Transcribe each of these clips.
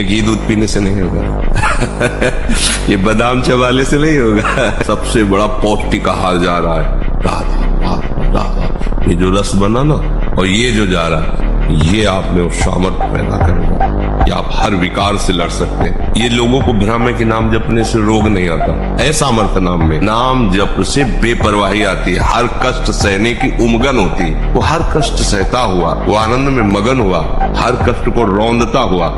ये घी दूध पीने से नहीं होगा ये बादाम चबाले से नहीं होगा। सबसे बड़ा पौष्टिक आहार जा रहा है राधा राधा राधा। ये जो रस बना ना और ये जो जा रहा है, ये आप में उस सामर्थ्य पैदा करेगा कि आप हर विकार से लड़ सकते हैं। ये लोगों को भ्रम है कि नाम जपने से रोग नहीं आता। है सामर्थ्य नाम में। नाम जप से बेपरवाही आती है, हर कष्ट सहने की उमगन होती है। वो हर कष्ट सहता हुआ, वो आनंद में मगन हुआ, हर कष्ट को रौंदता हुआ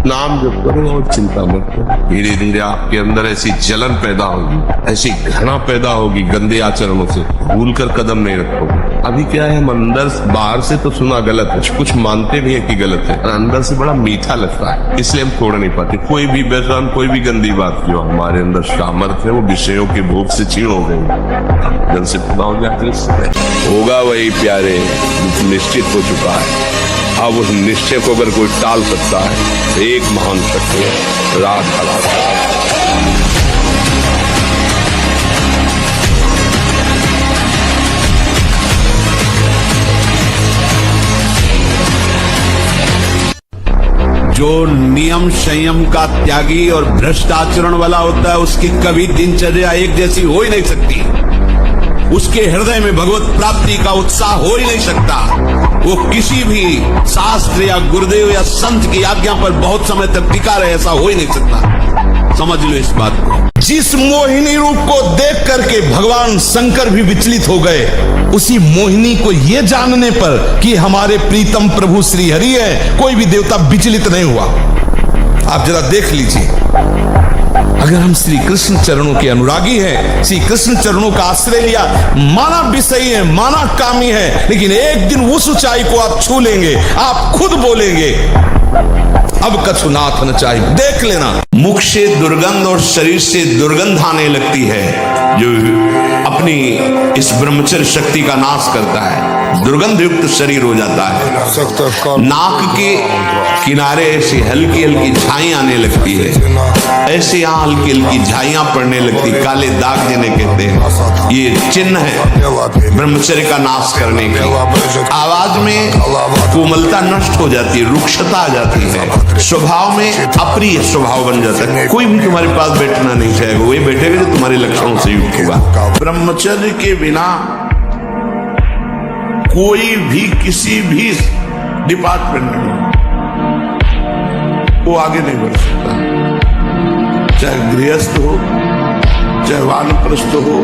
नाम जप करो और चिंता मत करो। धीरे धीरे आपके अंदर ऐसी जलन पैदा होगी, ऐसी घृणा पैदा होगी गंदे आचरणों से, भूल कर कदम नहीं रखोगे। अभी क्या है, हम अंदर बाहर से तो सुना गलत है, कुछ मानते भी है कि गलत है, अंदर से बड़ा मीठा लगता है, इसलिए हम छोड़ नहीं पाते। कोई भी व्यसन, कोई भी गंदी बात जो हमारे अंदर सामर्थ्य है वो विषयों की भूख से क्षीण हो गई, जल से पूरा हो जाते होगा वही प्यारे निश्चित हो चुका है। अब उस निश्चय को अगर कोई टाल सकता है तो एक महान शक्ति है राधा राधा। जो नियम संयम का त्यागी और भ्रष्ट आचरण वाला होता है उसकी कभी दिनचर्या एक जैसी हो ही नहीं सकती। उसके हृदय में भगवत प्राप्ति का उत्साह हो ही नहीं सकता। वो किसी भी शास्त्र या गुरुदेव या संत की आज्ञा पर बहुत समय तक टिका रहे, ऐसा हो ही नहीं सकता। समझ लो इस बात को। जिस मोहिनी रूप को देख करके भगवान शंकर भी विचलित हो गए, उसी मोहिनी को ये जानने पर कि हमारे प्रीतम प्रभु श्री हरि है, कोई भी देवता विचलित नहीं हुआ। आप जरा देख लीजिए, अगर हम श्री कृष्ण चरणों के अनुरागी हैं, श्री कृष्ण चरणों का आश्रय लिया, माना विषयी है, माना कामी है, लेकिन एक दिन उस ऊंचाई को आप छू लेंगे, आप खुद बोलेंगे अब कछुनाथ न चाहिए। देख लेना, मुख से दुर्गंध और शरीर से दुर्गंध आने लगती है जो अपनी इस ब्रह्मचर्य शक्ति का नाश करता है। दुर्गंध युक्त शरीर हो जाता है। नाक के किनारे ऐसी हल्की हल्की झाई आने लगती है, ऐसे यहाँ हल्की हल्की झाइयां पड़ने लगती, काले दाग जिन्हें कहते हैं। ये चिन्ह है ब्रह्मचर्य का नाश करने की। आवाज में कोमलता नष्ट हो जाती है, रुक्षता आ जाती है, स्वभाव में अप्रिय स्वभाव बन जाता है। कोई भी तुम्हारे पास बैठना नहीं चाहेगा, वही बैठेगा जो तुम्हारे लक्षणों से युक्त होगा। ब्रह्मचर्य के बिना कोई भी किसी भी डिपार्टमेंट में वो आगे नहीं बढ़ सकता। चाहे गृहस्थ हो, चाहे वानप्रस्थ हो,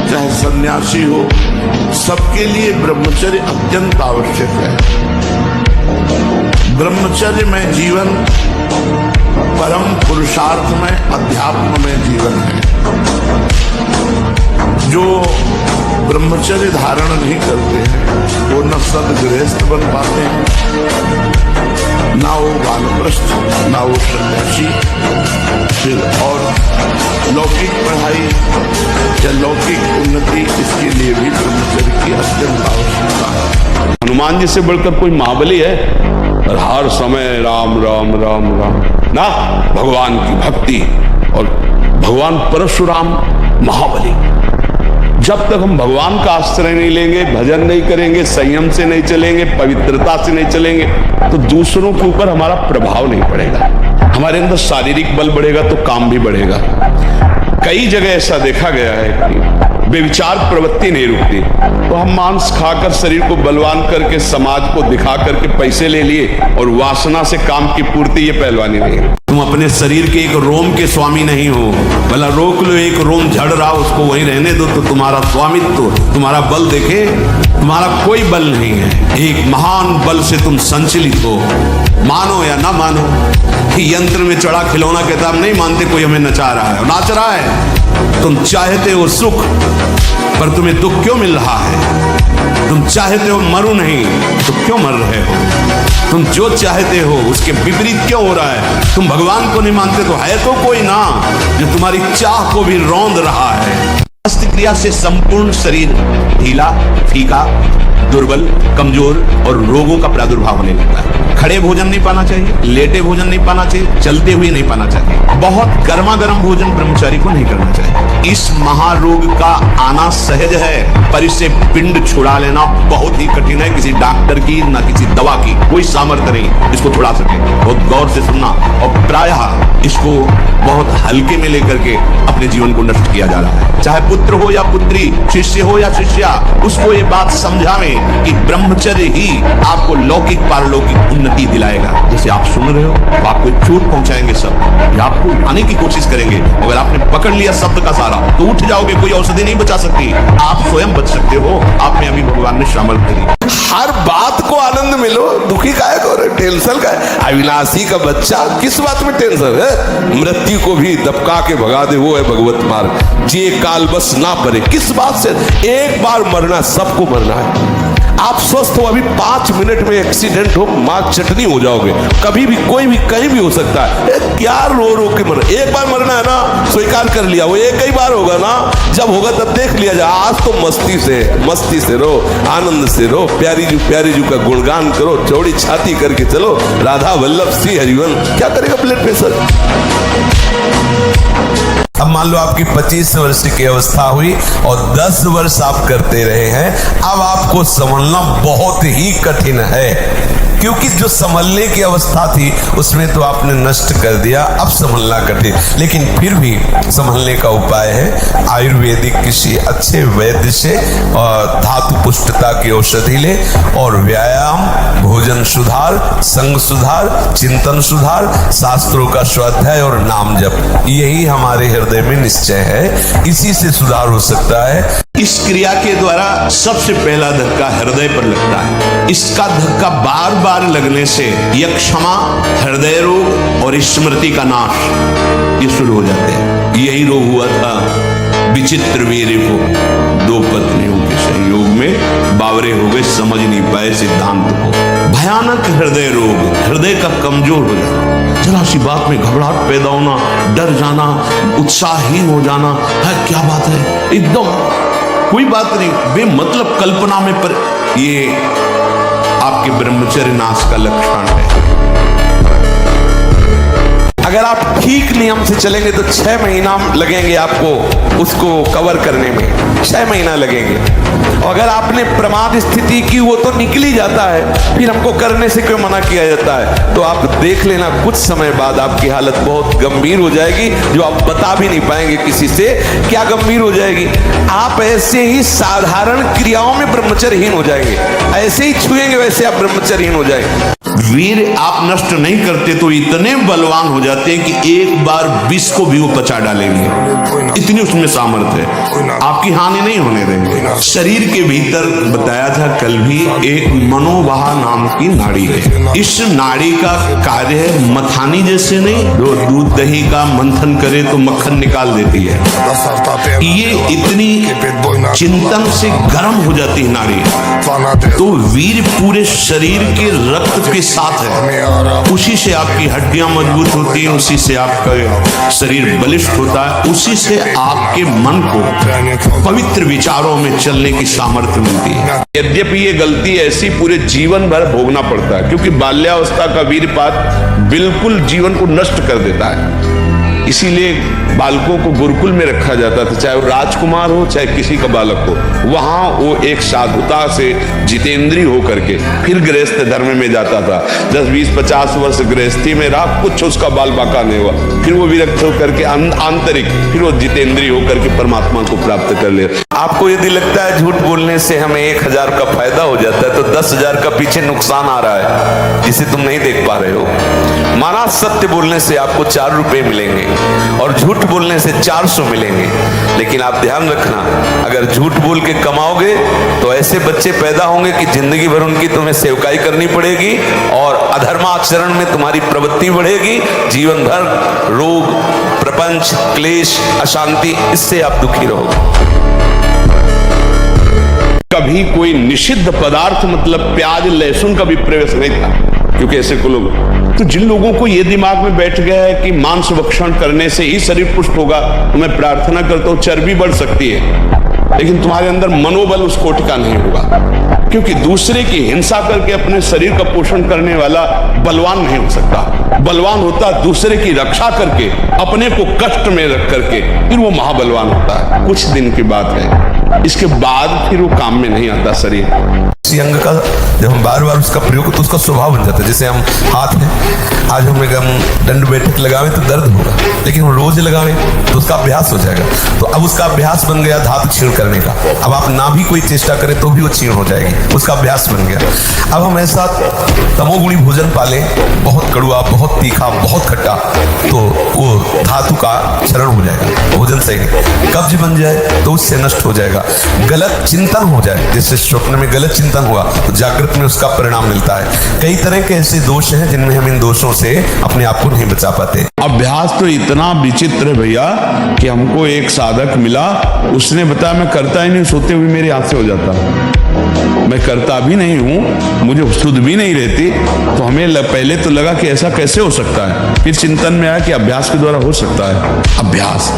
चाहे सन्यासी हो, सबके लिए ब्रह्मचर्य अत्यंत आवश्यक है। ब्रह्मचर्य में जीवन परम पुरुषार्थ में, अध्यात्म में जीवन है। जो ब्रह्मचर्य धारण नहीं करते हैं वो न सदगृहस्थ बन पाते हैं, ना वो वानप्रस्थ, ना वो सन्यासी। फिर और लौकिक पढ़ाई या लौकिक उन्नति, इसके लिए भी ब्रह्मचर्य की अत्यंत आवश्यकता है। हनुमान जी से बढ़कर कोई महाबली है? और हर समय राम राम राम राम ना, भगवान की भक्ति। और भगवान परशुराम महाबली। जब तक हम भगवान का आश्रय नहीं लेंगे, भजन नहीं करेंगे, संयम से नहीं चलेंगे, पवित्रता से नहीं चलेंगे, तो दूसरों के ऊपर हमारा प्रभाव नहीं पड़ेगा। हमारे अंदर शारीरिक बल बढ़ेगा तो काम भी बढ़ेगा। कई जगह ऐसा देखा गया है कि बेविचार प्रवृत्ति नहीं रुकती, तो हम मांस खाकर शरीर को बलवान करके समाज को दिखा करके पैसे ले लिए और वासना से काम की पूर्ति, ये पहलवानी नहीं है। तुम अपने शरीर के एक रोम के स्वामी नहीं हो, भला रोक लो, एक रोम झड़ रहा उसको वहीं रहने दो, तो तुम्हारा स्वामित्व, तुम्हारा बल देखे, तुम्हारा कोई बल नहीं है। एक महान बल से तुम संचलित हो, मानो या ना मानो। यंत्र में चढ़ा खिलौना कहता हम नहीं मानते कोई हमें नचा रहा है, नाच रहा है। तुम चाहते हो सुख, पर तुम्हें दुख क्यों मिल रहा है? तुम चाहते हो मरो नहीं, तो क्यों मर रहे हो? तुम जो चाहते हो उसके विपरीत क्यों हो रहा है? तुम भगवान को नहीं मानते तो है तो कोई ना जो तुम्हारी चाह को भी रौंद रहा है। क्रिया से संपूर्ण शरीर ढीला, फीका, दुर्बल, कमजोर और रोगों का प्रादुर्भाव होने लगता है। खड़े भोजन नहीं पाना चाहिए, लेटे भोजन नहीं पाना चाहिए, चलते हुए नहीं पाना चाहिए। बहुत गर्मा गर्म भोजन ब्रह्मचारी को नहीं करना चाहिए। इस महारोग का आना सहज है, पर इससे पिंड छुड़ा लेना बहुत ही कठिन है। किसी डॉक्टर की ना किसी दवा की कोई सामर्थ्य नहीं इसको छुड़ा सके। बहुत गौर से सुनना, और प्रायः इसको बहुत हल्के में लेकर के अपने जीवन को नष्ट किया जा रहा है। चाहे पुत्र हो या पुत्री, शिष्य हो या शिष्या, उसको ये बात समझावें कि ब्रह्मचर्य ही आपको लौकिक पारलौकिक उन्नति दिलाएगा। जैसे आप सुन रहे हो, तो आपको चोट पहुंचाएंगे सब, या आपको उठाने की कोशिश करेंगे। अगर आपने पकड़ लिया शब्द का सारा तो उठ जाओगे, कोई औषधि नहीं बचा सकती। आप स्वयं बच सकते हो, आप में अभी भगवान ने शामिल करी। हर बात को आनंद मिलो, दुखी काहे को, टेंशन का है। अविनाशी का बच्चा, किस बात में टेंशन है? मृत्यु को भी दबका के भगा दे, वो है भगवत मार्ग। जे काल बस ना पड़े, किस बात से? एक बार मरना, सबको मरना है। आप स्वस्थ हो, अभी 5 मिनट में एक्सीडेंट हो, मां चटनी हो जाओगे। कभी भी कोई भी कहीं भी हो सकता है। क्या रो रो के मरना? एक बार मरना है ना, स्वीकार कर लिया, वो एक ही बार होगा ना। जब होगा तब देख लिया जाए। आज तो मस्ती से रो, आनंद से रो, प्यारी जू का गुणगान करो, चौड़ी छाती करके चलो, राधा वल्लभ श्री हरिवन। क्या करेगा ब्लड प्रेशर? अब मान लो आपकी 25 वर्ष की अवस्था हुई और 10 वर्ष आप करते रहे हैं। अब आपको संभलना बहुत ही कठिन है, क्योंकि जो संभलने की अवस्था थी उसमें तो आपने नष्ट कर दिया। अब संभलना कठिन, लेकिन फिर भी संभलने का उपाय है। आयुर्वेदिक किसी अच्छे वैद्य से और धातु पुष्टता की औषधि ले, और व्यायाम, भोजन सुधार, संग सुधार, चिंतन सुधार, शास्त्रों का स्वाध्याय और नाम जप, यही हमारे हृदय में निश्चय है। इसी से सुधार हो सकता है। इस क्रिया के द्वारा सबसे पहला धक्का हृदय पर लगता है। इसका धक्का बार बार लगने से यह क्षमा, हृदय रोग और स्मृति का नाश ये शुरू हो जाते हैं। यही रोग हुआ था विचित्र वीर को। 2 पत्नियों के संयोग में बावरे हो गए, समझ नहीं पाए सिद्धांत को। भयानक हृदय रोग, हृदय का कमजोर हो जाना, जरा सी बात में घबराहट पैदा होना, डर जाना, उत्साहहीन हो जाना। है क्या बात है, एकदम कोई बात नहीं, बेमतलब कल्पना में, पर ये आपके ब्रह्मचर्य नाश का लक्षण है। अगर आप ठीक नियम से चलेंगे तो 6 महीना लगेंगे आपको उसको कवर करने में, 6 महीना लगेंगे। और अगर आपने प्रमाद स्थिति की, वो तो निकल ही जाता है, फिर हमको करने से क्यों मना किया जाता है? तो आप देख लेना, कुछ समय बाद आपकी हालत बहुत गंभीर हो जाएगी, जो आप बता भी नहीं पाएंगे किसी से। क्या गंभीर हो जाएगी? आप ऐसे ही साधारण क्रियाओं में ब्रह्मचर्यहीन हो जाएंगे, ऐसे ही छुएंगे वैसे आप ब्रह्मचर्यहीन हो जाएंगे। वीर आप नष्ट नहीं करते तो इतने बलवान हो जाते हैं कि एक बार विष को भी वो पचा डालेंगे, इतनी उसमें सामर्थ्य है, आपकी हानि नहीं होने देंगे। शरीर के भीतर बताया था कल भी, एक मनोवाह नाम की नाड़ी है। इस नाड़ी का कार्य है मथानी जैसे नहीं, जो दूध दही का मंथन करे तो मक्खन निकाल देती है, ये इतनी चिंतन से गर्म हो जाती है नाड़ी। तो वीर पूरे शरीर के रक्त के साथ है, उसी से आपकी हड्डियां मजबूत होती हैं, उसी से आपका शरीर बलिष्ठ होता है, उसी से आपके मन को पवित्र विचारों में चलने की सामर्थ्य मिलती है। यद्यपि ये गलती ऐसी पूरे जीवन भर भोगना पड़ता है, क्योंकि बाल्यावस्था का वीरपात बिल्कुल जीवन को नष्ट कर देता है। इसीलिए बालकों को गुरुकुल में रखा जाता था, चाहे वो राजकुमार हो चाहे किसी का बालक हो। वहां वो एक साधुता से जितेंद्रीय होकर के फिर गृहस्थ धर्म में जाता था। 10, 20, 50 वर्ष गृहस्थी में रहा, कुछ उसका बाल बाका नहीं हुआ, फिर वो विरक्त होकर के आंतरिक, फिर वो जितेंद्रीय होकर के परमात्मा को प्राप्त कर ले। आपको यदि लगता है झूठ बोलने से हमें 1000 का फायदा हो जाता है, तो 10,000 का पीछे नुकसान आ रहा है जिसे तुम नहीं देख पा रहे हो। माना सत्य बोलने से आपको 4 रुपए मिलेंगे और झूठ बोलने से 400 मिलेंगे। लेकिन आप ध्यान रखना, अगर झूठ बोल के कमाओगे तो ऐसे बच्चे पैदा होंगे कि जिंदगी भर उनकी तुम्हें सेवकाई करनी पड़ेगी और अधर्माचरण में तुम्हारी प्रवृत्ति बढ़ेगी। जीवन भर रोग, प्रपंच, क्लेश, अशांति, इससे आप दुखी रहोगे। कभी कोई निषिद्ध पदार्थ मतलब प्याज लहसुन का भी प्रवेश नहीं था, क्योंकि ऐसे को लोग, तो जिन लोगों को ये दिमाग में बैठ गया है कि मांस भक्षण करने से ही शरीर पुष्ट होगा, तो मैं प्रार्थना करता हूं चर्बी बढ़ सकती है। लेकिन तुम्हारे अंदर मनोबल उस कोटि का नहीं होगा, क्योंकि दूसरे की हिंसा करके अपने शरीर का पोषण करने वाला बलवान नहीं हो सकता। बलवान होता दूसरे की रक्षा करके, अपने को कष्ट में रख करके, फिर वो महाबलवान होता है। कुछ दिन की बात है, इसके बाद फिर वो काम में नहीं आता शरीर। किसी अंग का जब हम बार बार उसका प्रयोग तो उसका स्वभाव बन जाता है। जैसे हम हाथ में आज हम दंड बैठक लगावें तो दर्द होगा, लेकिन हम रोज लगावें तो उसका अभ्यास हो जाएगा। तो अब उसका अभ्यास बन गया धातु छीण करने का। अब आप ना भी कोई चेष्टा करें तो भी वो छीण हो जाएगी, उसका अभ्यास बन गया। अब हम ऐसा तमोगुणी भोजन पाले, बहुत कड़ुआ, बहुत तीखा, बहुत खट्टा, तो वो धातु का क्षरण हो जाएगा, भोजन सही नहीं। कब्ज बन जाए तो उससे नष्ट हो जाएगा। गलत चिंतन हो जाए, जैसे स्वप्न में गलत चिंतन हुआ तो जागृत में उसका परिणाम मिलता है। कई तरह के ऐसे दोष हैं जिनमें हम इन दोषों से अपने आप को नहीं बचा पाते। अभ्यास तो इतना विचित्र है भैया कि हमको एक साधक मिला, उसने बताया मैं करता ही नहीं, सोते हुए मेरे हाथ से हो जाता। मैं करता भी नहीं हूं, मुझे सुध भी नहीं रहती। तो हमें पहले तो लगा कि ऐसा कैसे हो सकता है, फिर चिंतन में आया कि अभ्यास के द्वारा हो सकता है। अभ्यास,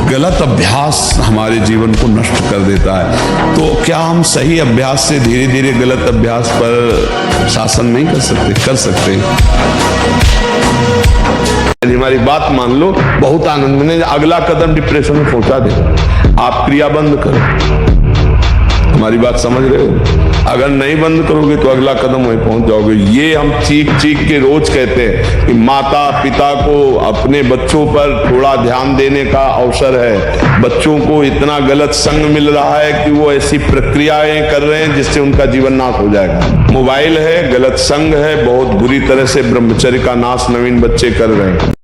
गलत अभ्यास हमारे जीवन को नष्ट कर देता है। तो क्या हम सही अभ्यास से धीरे धीरे गलत अभ्यास पर शासन नहीं कर सकते? कर सकते। हमारी बात मान लो, बहुत आनंद में, अगला कदम डिप्रेशन में पहुंचा दे। आप क्रिया बंद करो। हमारी बात समझ रहे हो? अगर नहीं बंद करोगे तो अगला कदम वहीं पहुंच जाओगे। ये हम चीख चीख के रोज कहते हैं कि माता पिता को अपने बच्चों पर थोड़ा ध्यान देने का अवसर है। बच्चों को इतना गलत संग मिल रहा है कि वो ऐसी प्रक्रियाएं कर रहे हैं जिससे उनका जीवन नाश हो जाएगा। मोबाइल है, गलत संग है, बहुत बुरी तरह से ब्रह्मचर्य का नाश नवीन बच्चे कर रहे हैं।